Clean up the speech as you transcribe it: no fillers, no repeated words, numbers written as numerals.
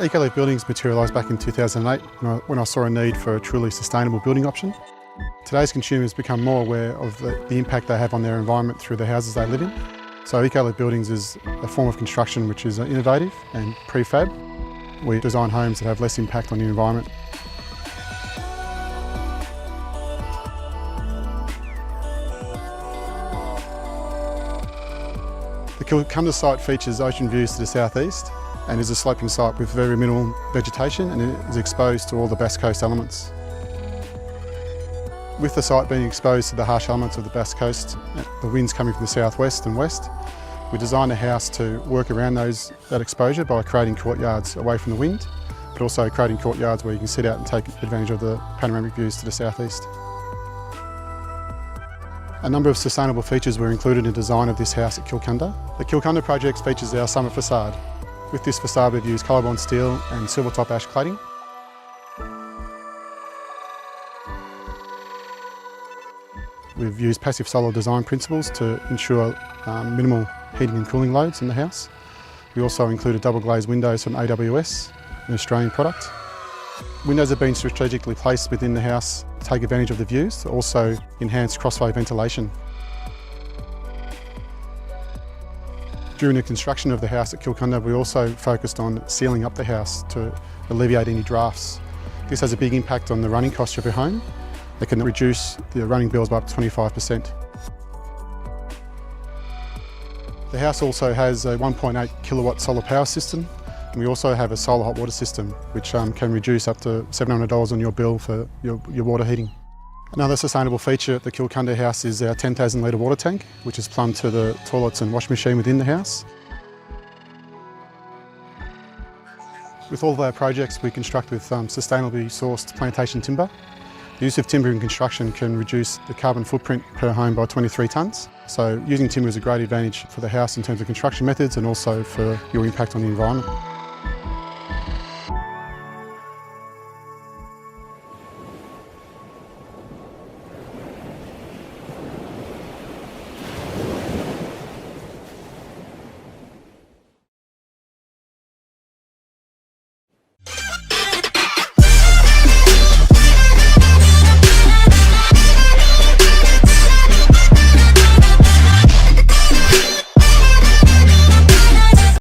Eco-Leaf buildings materialised back in 2008 when I saw a need for a truly sustainable building option. Today's consumers become more aware of the impact they have on their environment through the houses they live in. So Eco-Leaf buildings is a form of construction which is innovative and prefab. We design homes that have less impact on the environment. The Kilcunda site features ocean views to the southeast and is a sloping site with very minimal vegetation and it is exposed to all the Bass Coast elements. With the site being exposed to the harsh elements of the Bass Coast, the winds coming from the southwest and west, we designed the house to work around that exposure by creating courtyards away from the wind, but also creating courtyards where you can sit out and take advantage of the panoramic views to the southeast. A number of sustainable features were included in the design of this house at Kilcunda. The Kilcunda project features our summer facade. With this facade we've used colour-bond steel and silver top ash cladding. We've used passive solar design principles to ensure minimal heating and cooling loads in the house. We also included double glazed windows from AWS, an Australian product. Windows have been strategically placed within the house to take advantage of the views, to also enhance crossflow ventilation. During the construction of the house at Kilcunda, we also focused on sealing up the house to alleviate any drafts. This has a big impact on the running cost of your home. It can reduce the running bills by up to 25%. The house also has a 1.8 kilowatt solar power system. And we also have a solar hot water system, which can reduce up to $700 on your bill for your water heating. Another sustainable feature at the Kilcunda house is our 10,000 litre water tank, which is plumbed to the toilets and washing machine within the house. With all of our projects, we construct with sustainably sourced plantation timber. The use of timber in construction can reduce the carbon footprint per home by 23 tonnes. So using timber is a great advantage for the house in terms of construction methods and also for your impact on the environment.